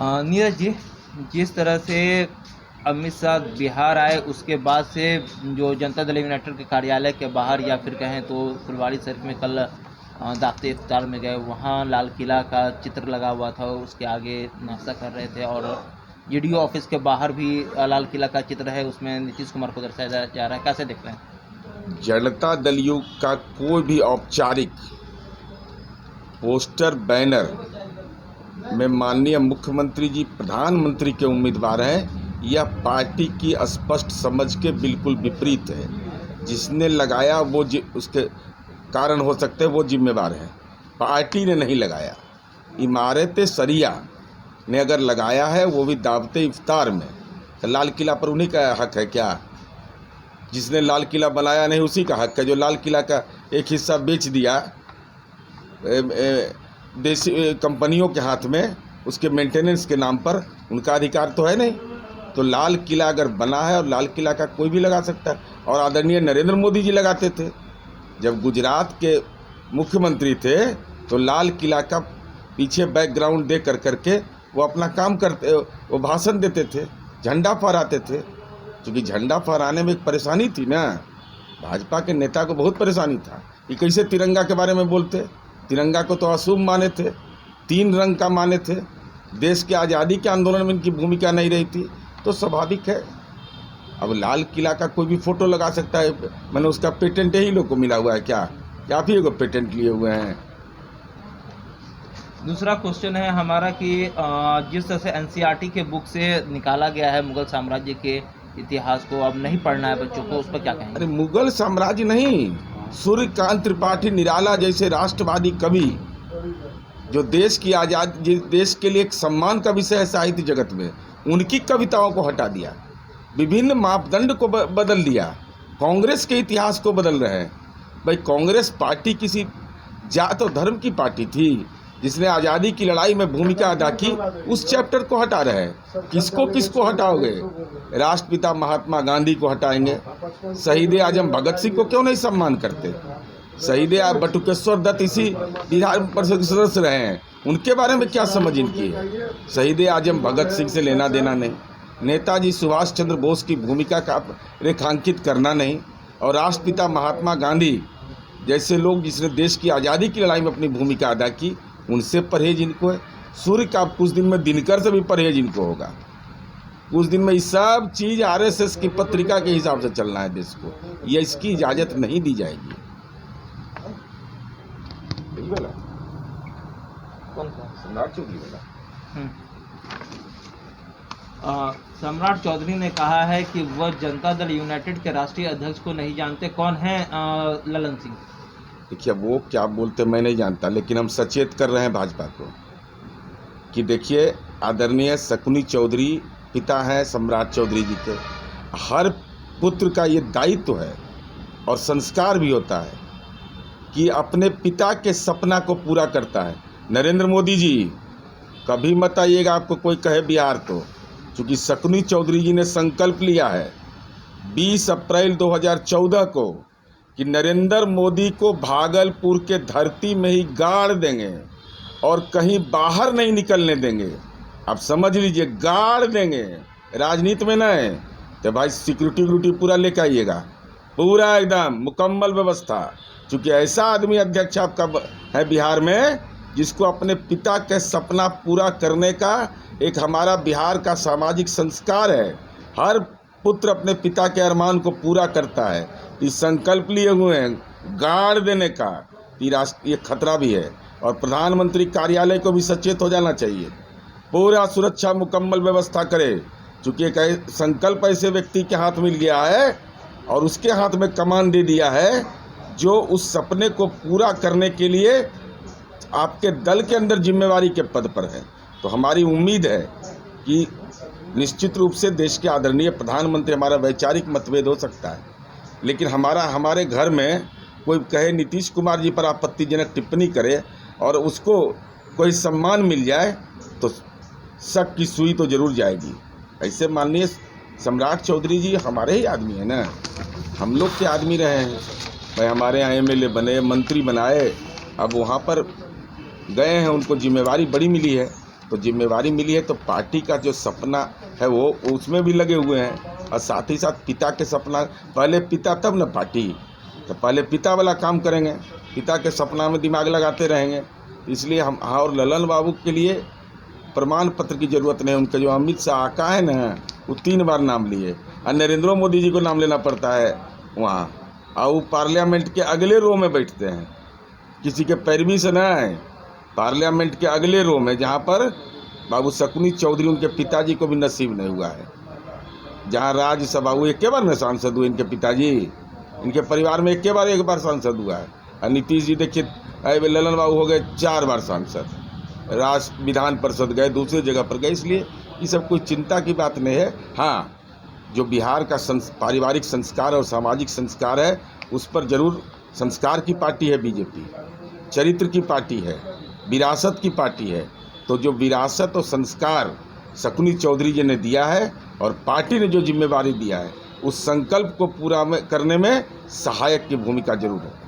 नीरज जी, जिस तरह से अमित शाह बिहार आए उसके बाद से जो जनता दल यूनाइटेड के कार्यालय के बाहर या फिर कहें तो फुलवाड़ी शरीफ में कल दावत इफ्तार में गए, वहाँ लाल किला का चित्र लगा हुआ था, उसके आगे नाश्ता कर रहे थे और जीडीओ ऑफिस के बाहर भी लाल किला का चित्र है, उसमें नीतीश कुमार को दर्शाया जा रहा है। कैसे देख रहे हैं? जनता दल यू का कोई भी औपचारिक पोस्टर बैनर में माननीय मुख्यमंत्री जी प्रधानमंत्री के उम्मीदवार हैं, यह पार्टी की स्पष्ट समझ के बिल्कुल विपरीत है। जिसने लगाया वो उसके कारण हो सकते हैं वो जिम्मेवार है, पार्टी ने नहीं लगाया। इमारत शरिया ने अगर लगाया है वो भी दावत इफ्तार में, तो लाल किला पर उन्हीं का हक है क्या? जिसने लाल किला बनाया नहीं उसी का हक है। जो लाल किला का एक हिस्सा बेच दिया देसी कंपनियों के हाथ में उसके मेंटेनेंस के नाम पर, उनका अधिकार तो है नहीं। तो लाल किला अगर बना है और लाल किला का कोई भी लगा सकता है। और आदरणीय नरेंद्र मोदी जी लगाते थे, जब गुजरात के मुख्यमंत्री थे तो लाल किला का पीछे बैकग्राउंड दे करके वो अपना काम करते, वो भाषण देते थे, झंडा फहराते थे। क्योंकि झंडा फहराने में एक परेशानी थी ना, भाजपा के नेता को बहुत परेशानी था कि कैसे तिरंगा के बारे में बोलते। तिरंगा को तो अशुभ माने थे, 3 रंग का माने थे। देश के आज़ादी के आंदोलन में इनकी भूमिका नहीं रही थी, तो स्वाभाविक है। अब लाल किला का कोई भी फोटो लगा सकता है, मैंने उसका पेटेंट ही लोग को मिला हुआ है क्या? आप ही को पेटेंट लिए हुए हैं? दूसरा क्वेश्चन है हमारा कि जिस तरह से एनसीईआरटी के बुक से निकाला गया है मुगल साम्राज्य के इतिहास को, अब नहीं पढ़ना है बच्चों को, उस पर क्या कहेंगे? अरे मुगल साम्राज्य नहीं, सूर्यकांत त्रिपाठी निराला जैसे राष्ट्रवादी कवि जो देश की आज़ादी, देश के लिए एक सम्मान का विषय है साहित्य जगत में, उनकी कविताओं को हटा दिया, विभिन्न मापदंड को बदल दिया, कांग्रेस के इतिहास को बदल रहे हैं। भाई कांग्रेस पार्टी किसी जात और धर्म की पार्टी थी जिसने आज़ादी की लड़ाई में भूमिका अदा की, उस चैप्टर को हटा रहे हैं। किसको हटाओगे? राष्ट्रपिता महात्मा गांधी को हटाएंगे, शहीद आजम भगत सिंह को क्यों नहीं सम्मान करते? शहीद बटुकेश्वर दत्त इसी विधान परिषद के सदस्य रहे हैं, उनके बारे में क्या समझ इनकी है? शहीद आजम भगत सिंह से लेना देना नहीं, नेताजी सुभाष चंद्र बोस की भूमिका का रेखांकित करना नहीं, और राष्ट्रपिता महात्मा गांधी जैसे लोग जिसने देश की आज़ादी की लड़ाई में अपनी भूमिका अदा की, उनसे परहेज इनको है। सूर्य का कुछ दिन में दिनकर से भी परहेज इनको होगा। कुछ दिन में ये सब चीज़ आरएसएस की पत्रिका के हिसाब से चलना है देश को, ये इसकी इजाज़त नहीं दी जाएगी। सम्राट चौधरी ने कहा है कि वह जनता दल यूनाइटेड के राष्ट्रीय अध्यक्ष को नहीं जानते। कौन है ललन सिंह? देखिए वो क्या बोलते मैं नहीं जानता, लेकिन हम सचेत कर रहे हैं भाजपा को कि देखिए आदरणीय शकुनी चौधरी पिता हैं सम्राट चौधरी जी के। हर पुत्र का ये दायित्व है और संस्कार भी होता है कि अपने पिता के सपना को पूरा करता है। नरेंद्र मोदी जी कभी मत आइएगा आपको कोई कहे बिहार तो, क्योंकि शकुनी चौधरी जी ने संकल्प लिया है 20 अप्रैल 2014 को कि नरेंद्र मोदी को भागलपुर के धरती में ही गाड़ देंगे और कहीं बाहर नहीं निकलने देंगे। आप समझ लीजिए, गाड़ देंगे, राजनीति में नहीं। तो भाई सिक्योरिटी पूरा लेकर आइएगा, पूरा एकदम मुकम्मल व्यवस्था। क्योंकि ऐसा आदमी अध्यक्ष आपका है बिहार में जिसको अपने पिता के सपना पूरा करने का एक हमारा बिहार का सामाजिक संस्कार है। हर पुत्र अपने पिता के अरमान को पूरा करता है। इस संकल्प लिए हुए हैं गाड़ देने का, ये खतरा भी है। और प्रधानमंत्री कार्यालय को भी सचेत हो जाना चाहिए, पूरा सुरक्षा मुकम्मल व्यवस्था करे। चूँकि एक संकल्प ऐसे व्यक्ति के हाथ मिल गया है और उसके हाथ में कमान दे दिया है जो उस सपने को पूरा करने के लिए आपके दल के अंदर जिम्मेवारी के पद पर है। तो हमारी उम्मीद है कि निश्चित रूप से देश के आदरणीय प्रधानमंत्री, हमारा वैचारिक मतभेद हो सकता है, लेकिन हमारे घर में कोई कहे नीतीश कुमार जी पर आपत्तिजनक टिप्पणी करे और उसको कोई सम्मान मिल जाए तो शक की सुई तो जरूर जाएगी। ऐसे माननीय सम्राट चौधरी जी हमारे ही आदमी हैं ना, हम लोग के आदमी रहे हैं। भाई हमारे यहाँ एमएलए बने, मंत्री बनाए, अब वहाँ पर गए हैं, उनको जिम्मेवारी बड़ी मिली है, तो जिम्मेवारी मिली है तो पार्टी का जो सपना है वो उसमें भी लगे हुए हैं, और साथ ही साथ पिता के सपना, पहले पिता तब न पार्टी, तो पहले पिता वाला काम करेंगे, पिता के सपना में दिमाग लगाते रहेंगे। इसलिए हम और ललन बाबू के लिए प्रमाण पत्र की ज़रूरत नहीं। उनके जो अमित शाह आका है ना, वो 3 बार नाम लिए, और नरेंद्र मोदी जी को नाम लेना पड़ता है वहाँ, और वो पार्लियामेंट के अगले रो में बैठते हैं, किसी के पैरवी से ना है, पार्लियामेंट के अगले रो में, जहाँ पर बाबू शकुनी चौधरी उनके पिताजी को भी नसीब नहीं हुआ है, जहाँ राज्यसभा वो 1 बार में सांसद हुए, इनके पिताजी, इनके परिवार में 1 बार सांसद हुआ है। और नीतीश जी देखिए, ललन बाबू हो गए 4 बार सांसद, राष्ट्र विधान परिषद गए, दूसरी जगह पर गए। इसलिए ये सब कोई चिंता की बात नहीं है। हाँ, जो बिहार का पारिवारिक संस्कार और सामाजिक संस्कार है, उस पर जरूर, संस्कार की पार्टी है बीजेपी, चरित्र की पार्टी है, विरासत की पार्टी है। तो जो विरासत और संस्कार शकुनी चौधरी जी ने दिया है और पार्टी ने जो जिम्मेवारी दिया है, उस संकल्प को पूरा करने में सहायक की भूमिका जरूर है।